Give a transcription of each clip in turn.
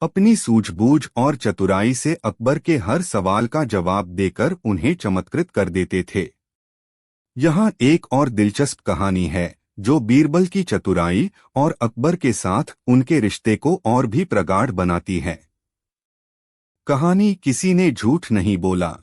अपनी सूझबूझ और चतुराई से अकबर के हर सवाल का जवाब देकर उन्हें चमत्कृत कर देते थे। यहाँ एक और दिलचस्प कहानी है जो बीरबल की चतुराई और अकबर के साथ उनके रिश्ते को और भी प्रगाढ़ बनाती है। कहानी किसी ने झूठ नहीं बोला।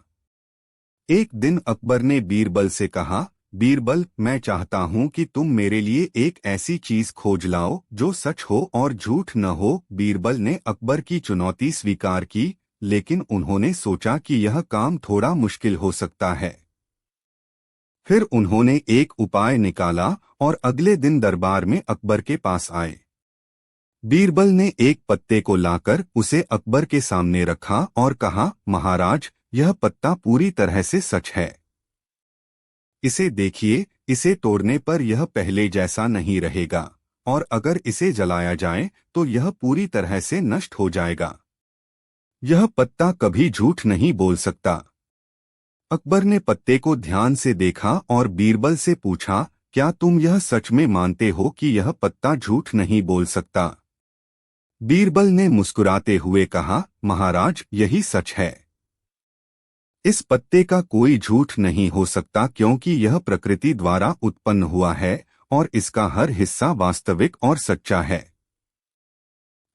एक दिन अकबर ने बीरबल से कहा, बीरबल, मैं चाहता हूं कि तुम मेरे लिए एक ऐसी चीज खोज लाओ जो सच हो और झूठ न हो। बीरबल ने अकबर की चुनौती स्वीकार की, लेकिन उन्होंने सोचा कि यह काम थोड़ा मुश्किल हो सकता है। फिर उन्होंने एक उपाय निकाला और अगले दिन दरबार में अकबर के पास आए। बीरबल ने एक पत्ते को लाकर उसे अकबर के सामने रखा और कहा, महाराज, यह पत्ता पूरी तरह से सच है। इसे देखिए, इसे तोड़ने पर यह पहले जैसा नहीं रहेगा और अगर इसे जलाया जाए तो यह पूरी तरह से नष्ट हो जाएगा। यह पत्ता कभी झूठ नहीं बोल सकता। अकबर ने पत्ते को ध्यान से देखा और बीरबल से पूछा, क्या तुम यह सच में मानते हो कि यह पत्ता झूठ नहीं बोल सकता? बीरबल ने मुस्कुराते हुए कहा, महाराज, यही सच है। इस पत्ते का कोई झूठ नहीं हो सकता क्योंकि यह प्रकृति द्वारा उत्पन्न हुआ है और इसका हर हिस्सा वास्तविक और सच्चा है।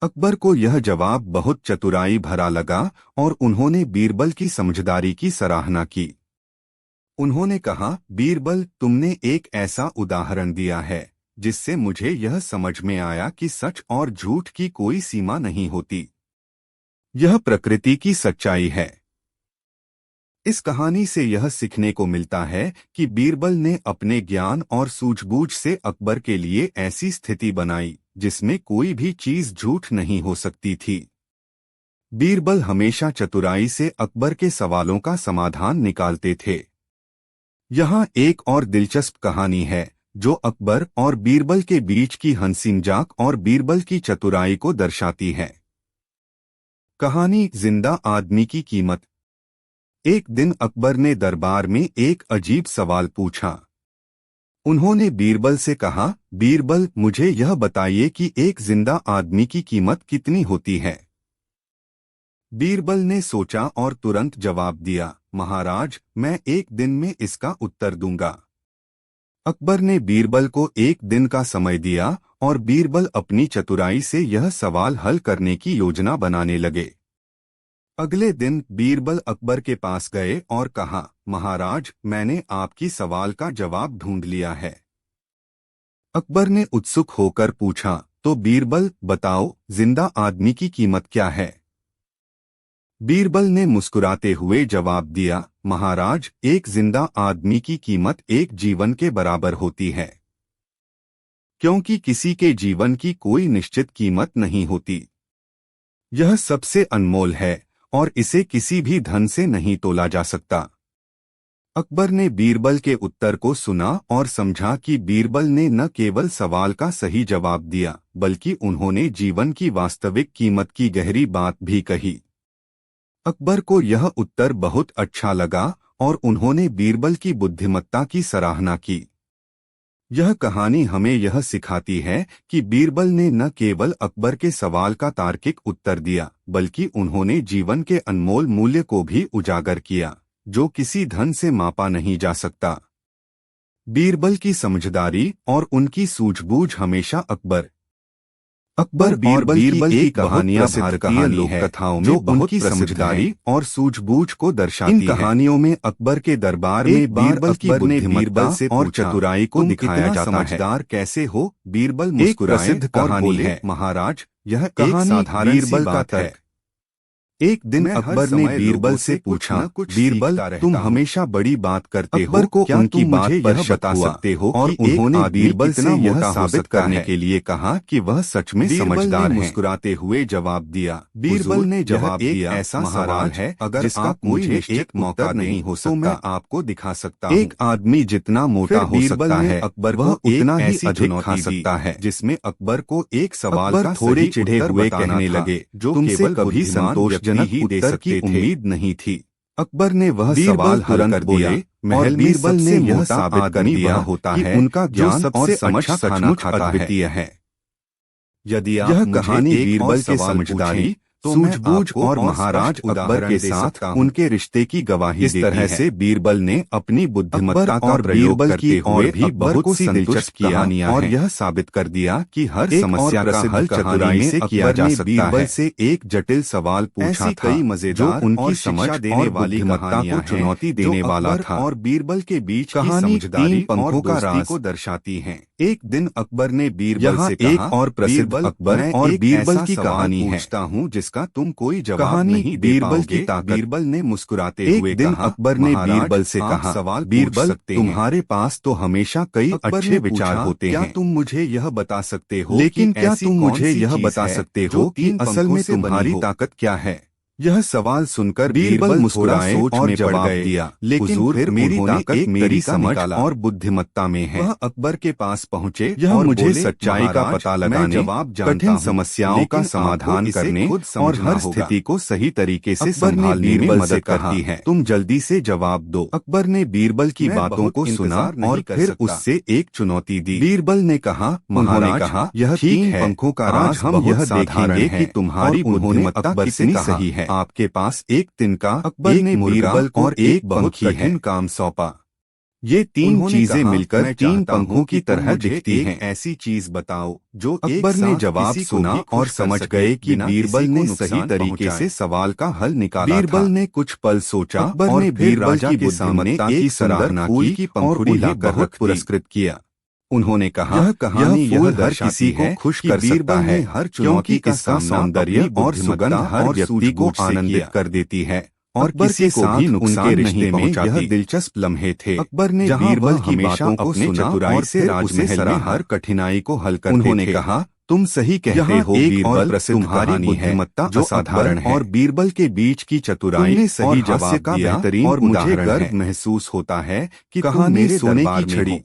अकबर को यह जवाब बहुत चतुराई भरा लगा और उन्होंने बीरबल की समझदारी की सराहना की। उन्होंने कहा, बीरबल, तुमने एक ऐसा उदाहरण दिया है जिससे मुझे यह समझ में आया कि सच और झूठ की कोई सीमा नहीं होती। यह प्रकृति की सच्चाई है। इस कहानी से यह सीखने को मिलता है कि बीरबल ने अपने ज्ञान और सूझबूझ से अकबर के लिए ऐसी स्थिति बनाई जिसमें कोई भी चीज झूठ नहीं हो सकती थी। बीरबल हमेशा चतुराई से अकबर के सवालों का समाधान निकालते थे। यहाँ एक और दिलचस्प कहानी है जो अकबर और बीरबल के बीच की हंसी मजाक और बीरबल की चतुराई को दर्शाती है। कहानी जिंदा आदमी की कीमत। एक दिन अकबर ने दरबार में एक अजीब सवाल पूछा। उन्होंने बीरबल से कहा, बीरबल, मुझे यह बताइए कि एक जिंदा आदमी की कीमत कितनी होती है? बीरबल ने सोचा और तुरंत जवाब दिया, महाराज, मैं एक दिन में इसका उत्तर दूंगा। अकबर ने बीरबल को एक दिन का समय दिया और बीरबल अपनी चतुराई से यह सवाल हल करने की योजना बनाने लगे। अगले दिन बीरबल अकबर के पास गए और कहा, महाराज, मैंने आपकी सवाल का जवाब ढूंढ लिया है। अकबर ने उत्सुक होकर पूछा, तो बीरबल, बताओ, जिंदा आदमी की कीमत क्या है? बीरबल ने मुस्कुराते हुए जवाब दिया, महाराज, एक जिंदा आदमी की कीमत एक जीवन के बराबर होती है, क्योंकि किसी के जीवन की कोई निश्चित कीमत नहीं होती। यह सबसे अनमोल है और इसे किसी भी धन से नहीं तोला जा सकता। अकबर ने बीरबल के उत्तर को सुना और समझा कि बीरबल ने न केवल सवाल का सही जवाब दिया बल्कि उन्होंने जीवन की वास्तविक कीमत की गहरी बात भी कही। अकबर को यह उत्तर बहुत अच्छा लगा और उन्होंने बीरबल की बुद्धिमत्ता की सराहना की। यह कहानी हमें यह सिखाती है कि बीरबल ने न केवल अकबर के सवाल का तार्किक उत्तर दिया बल्कि उन्होंने जीवन के अनमोल मूल्य को भी उजागर किया जो किसी धन से मापा नहीं जा सकता। बीरबल की समझदारी और उनकी सूझबूझ हमेशा अकबर बीरबल की कहानियां भारतीय लोक कथाओं में उनकी समझदारी और सूझबूझ को दर्शाती है। इन कहानियों में अकबर के दरबार में बीरबल की बुद्धिमत्ता से और चतुराई को दिखाया जाता है। समझदार कैसे हो? बीरबल मुस्कुराए प्रसिद्ध कहानी है, महाराज, यह कहानी साधारण सी बात है। एक दिन अकबर ने बीरबल से पूछा, बीरबल, तुम हमेशा बड़ी बात करते हो, को क्या उनकी बात पर बता सकते हो? और उन्होंने बीरबल से यह साबित करने के लिए कहा कि वह सच में समझदार है। मुस्कुराते हुए जवाब दिया। बीरबल ने जवाब दिया, ऐसा सवाल है अगर जिसका कोई निश्चित मौका नहीं हो सकता, मैं आपको दिखा सकता हूँ। एक आदमी जितना मोटा हो सकता है अकबर वह उतना ही अधिक खा सकता है, जिसमें अकबर को एक सवाल का थोड़े चिढ़े हुए कहने लगे जो तुमसे कभी संतोष ही उत्तर की उम्मीद नहीं थी। अकबर ने वह सवाल हल कर दिया और बीरबल ने यह साबित कर दिया होता है उनका ज्ञान और समझ सचमुच अद्वितीय है। यदि आप यह कहानी बीरबल के समझदारी सूझबूझ और महाराज अकबर के साथ उनके रिश्ते की गवाही इस तरह से बीरबल ने अपनी बुद्धिमत्ता का प्रयोग करते हुए भी बहुत सी दिलचस्प कहानियां और यह साबित कर दिया कि हर समस्या का हल चतुराई से किया जा सकता है। से एक जटिल सवाल पूछा था कई मजेदार उनकी समझ देने वाली कहानियां को चुनौती देने वाला था और बीरबल के बीच कहानी तीन पंखों का राज को दर्शाती है। एक दिन अकबर ने बीरबल से कहा, एक और प्रसिद्ध अकबर और बीरबल की कहानी पूछता हूँ जिसका तुम कोई जवाब नहीं दे पाओगे। बीरबल ने मुस्कुराते हुए कहा, अकबर ने बीरबल से कहा, सवाल बीरबल तुम्हारे पास तो हमेशा कई अच्छे विचार होते हैं, क्या तुम मुझे यह बता सकते हो, लेकिन क्या तुम मुझे यह बता सकते हो कि असल में तुम्हारी ताकत क्या है। यह सवाल सुनकर बीरबल मुस्कुराए और जवाब दिया, लेकिन फिर मेरी ताकत मेरी समझ और बुद्धिमत्ता में है। वह अकबर के पास पहुँचे और मुझे सच्चाई का पता लगाने, कठिन समस्याओं का समाधान करने और हर स्थिति को सही तरीके से संभालने में मदद करती है। तुम जल्दी से जवाब दो। अकबर ने बीरबल की बातों को सुना और फिर उससे एक चुनौती दी। बीरबल ने कहा, महाराज यह तीन पंखों का राज हम यह देखेंगे कि तुम्हारी बुद्धिमत्ता कितनी सही है। आपके पास एक तिनका, अकबर ने बीरबल और एक बहुत कठिन काम सौंपा। ये तीन चीजें मिलकर तीन पंखों की तरह दिखती हैं। ऐसी चीज बताओ जो अकबर ने जवाब सुना और समझ गए कि बीरबल ने सही तरीके से सवाल का हल निकाला। बीरबल ने कुछ पल सोचा और फिर राजा के सामने एक सराहना की और उन्हें बहुत पुरस्कृत किया। उन्होंने कहा, यह कहानी हर किसी को खुश कर सकता है, हर चुनौती का सौंदर्य और सुगंध हर व्यक्ति को आनंदित कर देती है और किसी को भी नुकसान नहीं पहुंचाती। यह दिलचस्प लम्हे थे। अकबर ने बीरबल की बातों को सुना और से राजमहल में हर कठिनाई को हल करते थे। उन्होंने कहा, तुम सही कहते हो बीरबल, तुम्हारी बुद्धिमत्ता जो असाधारण है और बीरबल के बीच की चतुराई ने सही जवाब का बेहतरीन और मुझे गर्व महसूस होता है कि कहानी सोने की छड़ी।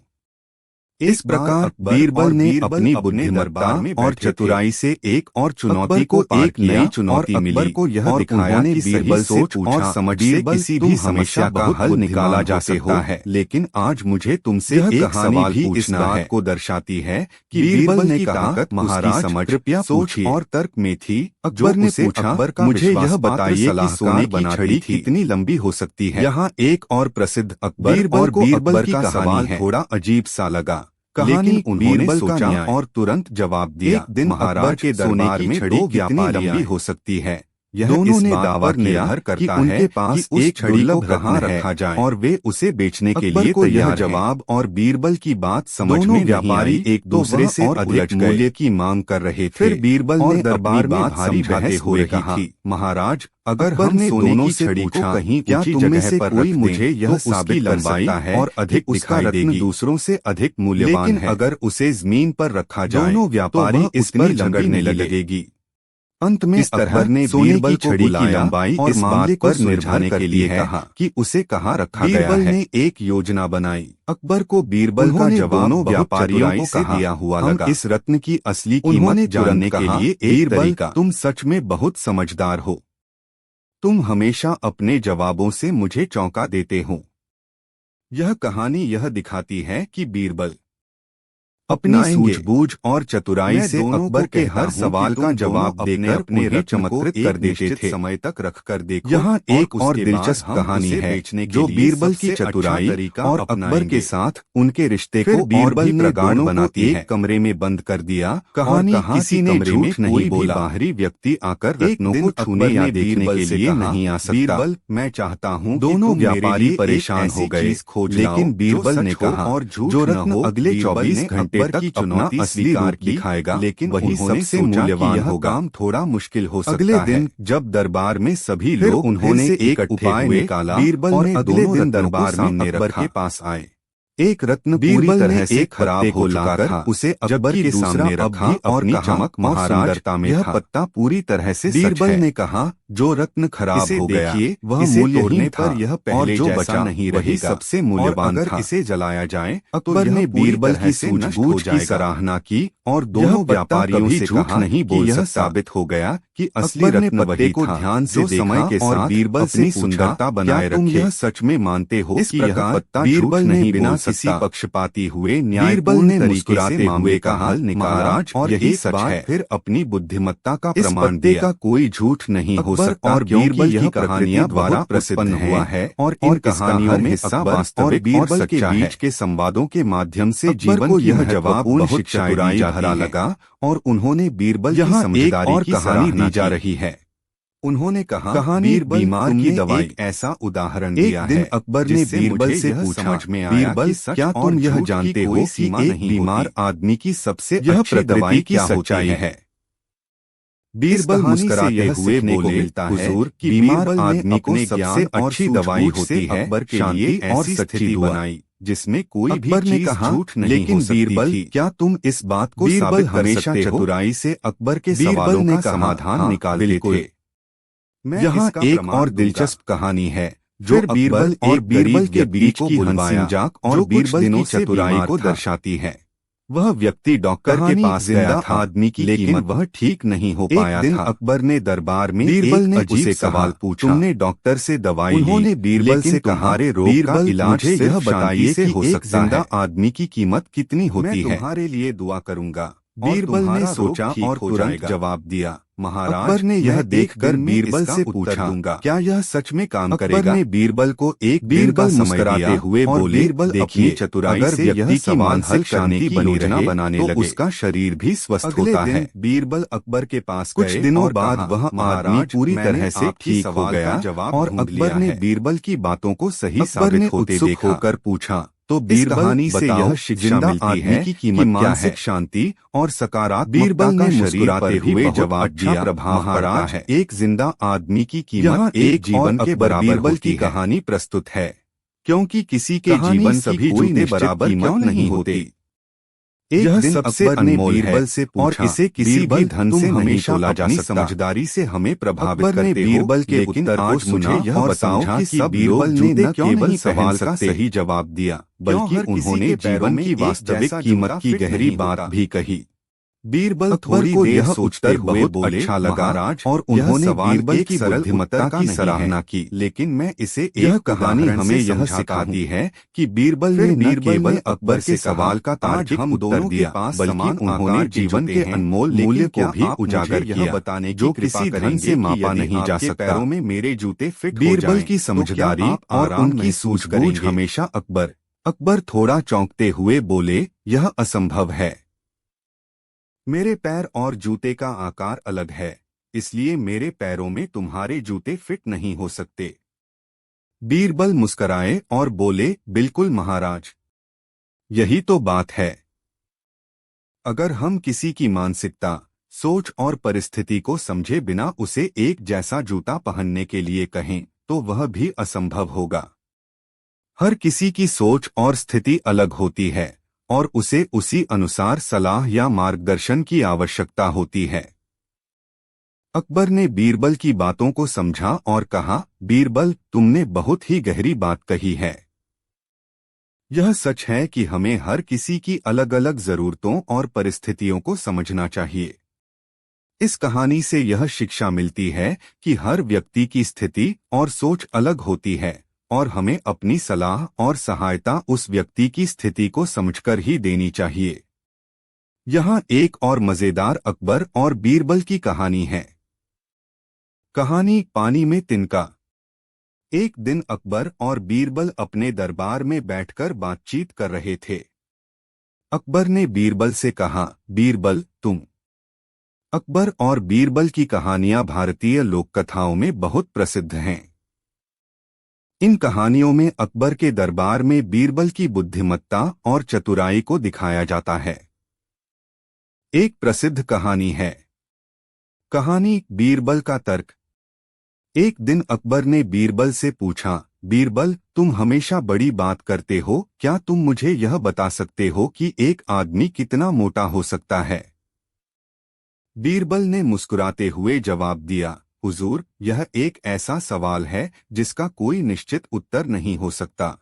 इस प्रकार बीरबल ने अपनी बुद्धिमत्ता और चतुराई से एक और चुनौती को एक नई चुनौती मिली को यह दिखाया कि बीरबल सोच और समझ से किसी भी समस्या का हल निकाला जा सकता है। लेकिन आज मुझे तुमसे एक सवाल पूछना है को दर्शाती है कि बीरबल ने कहा, महाराज समझ, सोच और तर्क में थी। अकबर ने पूछा, मुझे यह बताइए कि सोने की छड़ी कितनी लंबी हो सकती है। यहाँ एक और प्रसिद्ध अकबर और बीरबल की सवाल थोड़ा अजीब सा लगा। लेकिन उन्होंने सोचा और तुरंत जवाब दिया। एक दिन महाराज के दरबार में छड़ी कितनी लंबी हो सकती है। यह दोनों ने दावा किया कि उनके पास एक छड़ी को कहाँ रखा जाए और वे उसे बेचने के लिए तैयार। जवाब और बीरबल की बात समझ में व्यापारी एक दूसरे से अधिक मूल्य की मांग कर रहे थे। फिर बीरबल ने दरबार में भारी बहस हो रही थी। महाराज, अगर हमने दोनों से पूछा कहीं क्या तुम से कोई मुझे यह साबित कर सकता है और अधिक दिखाई देगी, दूसरों से अधिक मूल्यवान है, अगर उसे जमीन पर रखा जाए दोनों व्यापारी इस पर झगड़ने लगेगी। अंत में अकबर ने बीरबल को छड़ी की लंबाई और मामले पर सुलझाने के लिए कहा कि उसे कहाँ रखा गया है। बीरबल ने एक योजना बनाई। अकबर को बीरबल का जवाब व्यापारियों को से दिया हुआ लगा। इस रत्न की असली कीमत जानने के लिए एक तरीका, तुम सच में बहुत समझदार हो, तुम हमेशा अपने जवाबों से मुझे चौंका देते हो। यह कहानी यह दिखाती है कि बीरबल अपनी सूझबूझ और चतुराई से अकबर के हर सवाल का जवाब देकर अपने चमत्कृत कर देते थे। समय तक रखकर देखो। यहाँ एक और दिलचस्प कहानी है जो बीरबल की चतुराई और अकबर के साथ उनके रिश्ते को बीरबल ने प्रगाढ़ बनाती है। एक कमरे में बंद कर दिया। कहानी किसी ने झूठ नहीं बोला। बाहरी व्यक्ति आकर रत्नों को छूने या देखने के लिए नहीं आ सकता। बीरबल, मैं चाहता हूँ। दोनों व्यापारी परेशान हो गए, लेकिन बीरबल ने कहा, और जो रत्न अगले 24 घंटे तक अपना असली रूप दिखाएगा, लेकिन वही सबसे मूल्यवान होगा। काम थोड़ा मुश्किल हो सकता है। अगले दिन जब दरबार में सभी लोग, उन्होंने एक उपाय निकाला। बीरबल ने अगले दिन दरबार में अकबर के पास आए। एक रत्न पूरी तरह से खराब हो चुका था। उसे अकबर के सामने रखा और चमक महाराज यह पत्ता पूरी तरह से बीरबल ने कहा, जो रत्न खराब हो गया वह मूल्यहीन था, यह पहले जो बचा नहीं रहेगा, सबसे मूल्यवान था। इसे जलाया जाए। अकबर ने बीरबल की सूझबूझ की सराहना की और दोनों व्यापारियों से झूठ नहीं बोल सकता। यह साबित हो गया कि असली रत्न वही को ध्यान से समय के साथ बीरबल से सुंदरता बनाए रखे। तुम यह सच में मानते हो कि यह पत्ता बीरबल ने बिना किसी पक्षपाती हुए न्यायपूर्ण तरीके से मामले का हल निकाला और यही सच है। फिर अपनी बुद्धिमत्ता का प्रमाण दिया। का कोई झूठ नहीं हो सकता और बीरबल यह कहानियां द्वारा प्रसिद्ध हुआ है और इन कहानियों में हिस्सा वास्तविक बीरबल के बीच के संवादों के माध्यम से जीवन को यह जवाबपूर्ण शिक्षा भरा लगा और उन्होंने बीरबल की समझदारी की सराहना जा रही है। उन्होंने कहा, कहानी बीमार की दवाई एक ऐसा उदाहरण दिया है। एक दिन अकबर ने बीरबल से पूछा, बीरबल क्या तुम यह जानते हो कि एक बीमार आदमी की सबसे अच्छी दवाई की सच्चाई है? बीरबल मुस्कुराते हुए बोले, हुजूर, बीमार आदमी को सबसे अच्छी दवाई होती है अकबर के लिए और सच्ची बनाई जिसमें कोई भी चीज झूठ नहीं हो सकती। बीरबल क्या तुम इस बात को साबित कर सकते हो? चतुराई से अकबर के सवालों का समाधान निकालते थे। यहाँ एक और दिलचस्प कहानी है जो बीरबल और बीरबल के बीच की हंसी मजाक और बीरबल की चतुराई को दर्शाती है। वह व्यक्ति डॉक्टर के पास गया था आदमी की, लेकिन वह ठीक नहीं हो पाया था। अकबर ने दरबार में बीरबल ने अजीब सवाल पूछा, तुमने डॉक्टर से दवाई ली? उन्होंने बीरबल से तुम्हारे रोग का इलाज यह बताइए कि एक जिंदा आदमी की कीमत कितनी होती है? मैं तुम्हारे लिए दुआ करूंगा। बीरबल ने सोचा और तुरंत जवाब दिया, महाराज। अकबर ने यह देखकर बीरबल से पूछा, क्या यह सच में काम करेगा? अकबर ने बीरबल को एक बीरबल मुस्कुराते हुए बोले, बीरबल अपनी चतुराई से यह सवाल हल करने की योजना बनाने लगे, उसका शरीर भी स्वस्थ होता है। बीरबल अकबर के पास कुछ दिनों बाद वह आदमी पूरी तरह से ठीक हो गया और अकबर ने बीरबल की बातों को सही साबित होते देखकर पूछा, तो बीरबल से यह शिक्षा मिलती है कि मानसिक शांति और सकारात्मकता बीरबल ने मुस्कुराते हुए जवाब दिया, प्रभाव पड़ा है। एक जिंदा आदमी की कीमत एक जीवन के बराबर। बीरबल की कहानी प्रस्तुत है क्योंकि किसी के जीवन सभी झूठे बराबर कीमत नहीं होती। यह सबसे अनमोल है और इसे किसी भी धन से हमेशा तोला जा सकता। समझदारी से हमें प्रभावित करते हो। बीरबल के उत्तर आज मुझे यह बताओ कि बीरबल ने न केवल सवाल का सही जवाब दिया बल्कि उन्होंने जीवन की वास्तविक कीमत की गहरी बात भी कही। बीरबल थोड़ी देर सोचते हुए बोले, अच्छा लगा राज, और उन्होंने बीरबल की बुद्धिमत्ता की सराहना की, लेकिन मैं इसे यह कहानी हमें यह सिखाती है कि बीरबल ने न केवल अकबर के सवाल का तार्किक उत्तर दिया बल्कि उन्होंने जीवन के अनमोल मूल्य को भी उजागर किया, बताने जो किसी धन से मापा नहीं जा सकता। पैरों में मेरे जूते फिट। बीरबल की समझदारी और उनकी सूझबूझ हमेशा अकबर थोड़ा चौंकते हुए बोले, यह असंभव है। मेरे पैर और जूते का आकार अलग है, इसलिए मेरे पैरों में तुम्हारे जूते फिट नहीं हो सकते। बीरबल मुस्कराए और बोले, बिल्कुल महाराज, यही तो बात है। अगर हम किसी की मानसिकता, सोच और परिस्थिति को समझे बिना उसे एक जैसा जूता पहनने के लिए कहें, तो वह भी असंभव होगा। हर किसी की सोच और स्थिति अलग होती है और उसे उसी अनुसार सलाह या मार्गदर्शन की आवश्यकता होती है। अकबर ने बीरबल की बातों को समझा और कहा, बीरबल, तुमने बहुत ही गहरी बात कही है। यह सच है कि हमें हर किसी की अलग अलग जरूरतों और परिस्थितियों को समझना चाहिए। इस कहानी से यह शिक्षा मिलती है कि हर व्यक्ति की स्थिति और सोच अलग होती है और हमें अपनी सलाह और सहायता उस व्यक्ति की स्थिति को समझकर ही देनी चाहिए। यहाँ एक और मजेदार अकबर और बीरबल की कहानी है। कहानी पानी में तिनका। एक दिन अकबर और बीरबल अपने दरबार में बैठकर बातचीत कर रहे थे। अकबर ने बीरबल से कहा, बीरबल, तुम। अकबर और बीरबल की कहानियां भारतीय लोक कथाओं में बहुत प्रसिद्ध हैं। इन कहानियों में अकबर के दरबार में बीरबल की बुद्धिमत्ता और चतुराई को दिखाया जाता है। एक प्रसिद्ध कहानी है। कहानी बीरबल का तर्क। एक दिन अकबर ने बीरबल से पूछा, बीरबल, तुम हमेशा बड़ी बात करते हो, क्या तुम मुझे यह बता सकते हो कि एक आदमी कितना मोटा हो सकता है? बीरबल ने मुस्कुराते हुए जवाब दिया, हुजूर, यह एक ऐसा सवाल है जिसका कोई निश्चित उत्तर नहीं हो सकता।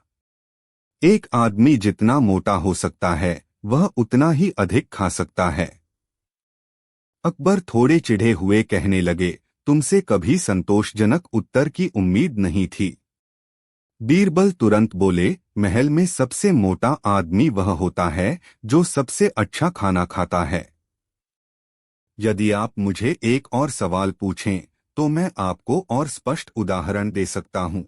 एक आदमी जितना मोटा हो सकता है वह उतना ही अधिक खा सकता है। अकबर थोड़े चिढ़े हुए कहने लगे, तुमसे कभी संतोषजनक उत्तर की उम्मीद नहीं थी। बीरबल तुरंत बोले, महल में सबसे मोटा आदमी वह होता है जो सबसे अच्छा खाना खाता है। यदि आप मुझे एक और सवाल पूछें तो मैं आपको और स्पष्ट उदाहरण दे सकता हूं।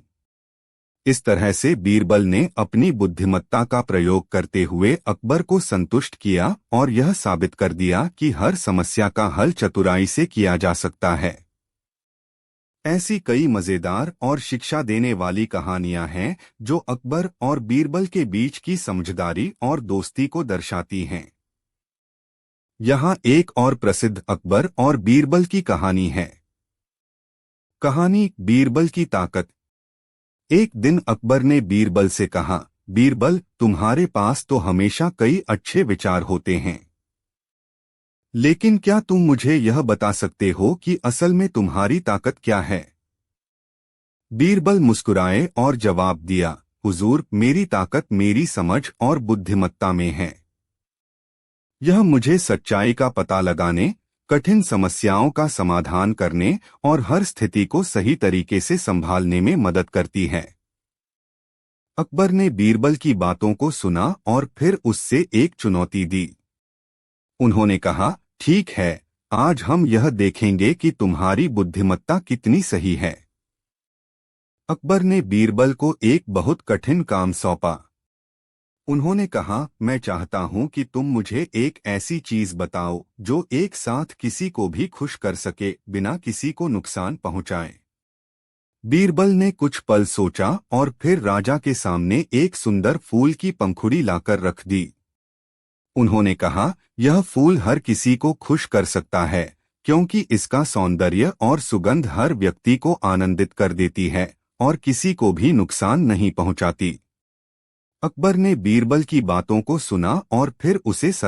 इस तरह से बीरबल ने अपनी बुद्धिमत्ता का प्रयोग करते हुए अकबर को संतुष्ट किया और यह साबित कर दिया कि हर समस्या का हल चतुराई से किया जा सकता है। ऐसी कई मजेदार और शिक्षा देने वाली कहानियां हैं जो अकबर और बीरबल के बीच की समझदारी और दोस्ती को दर्शाती हैं। यहाँ एक और प्रसिद्ध अकबर और बीरबल की कहानी है। कहानी बीरबल की ताकत। एक दिन अकबर ने बीरबल से कहा, बीरबल, तुम्हारे पास तो हमेशा कई अच्छे विचार होते हैं, लेकिन क्या तुम मुझे यह बता सकते हो कि असल में तुम्हारी ताकत क्या है? बीरबल मुस्कुराए और जवाब दिया, हुजूर, मेरी ताकत मेरी समझ और बुद्धिमत्ता में है। यह मुझे सच्चाई का पता लगाने, कठिन समस्याओं का समाधान करने और हर स्थिति को सही तरीके से संभालने में मदद करती है। अकबर ने बीरबल की बातों को सुना और फिर उससे एक चुनौती दी। उन्होंने कहा, ठीक है, आज हम यह देखेंगे कि तुम्हारी बुद्धिमत्ता कितनी सही है। अकबर ने बीरबल को एक बहुत कठिन काम सौंपा। उन्होंने कहा, मैं चाहता हूं कि तुम मुझे एक ऐसी चीज बताओ जो एक साथ किसी को भी खुश कर सके बिना किसी को नुकसान पहुंचाए। बीरबल ने कुछ पल सोचा और फिर राजा के सामने एक सुंदर फूल की पंखुड़ी लाकर रख दी। उन्होंने कहा, यह फूल हर किसी को खुश कर सकता है क्योंकि इसका सौंदर्य और सुगंध हर व्यक्ति को आनंदित कर देती है और किसी को भी नुकसान नहीं पहुंचाती। अकबर ने बीरबल की बातों को सुना और फिर उसे सराहा।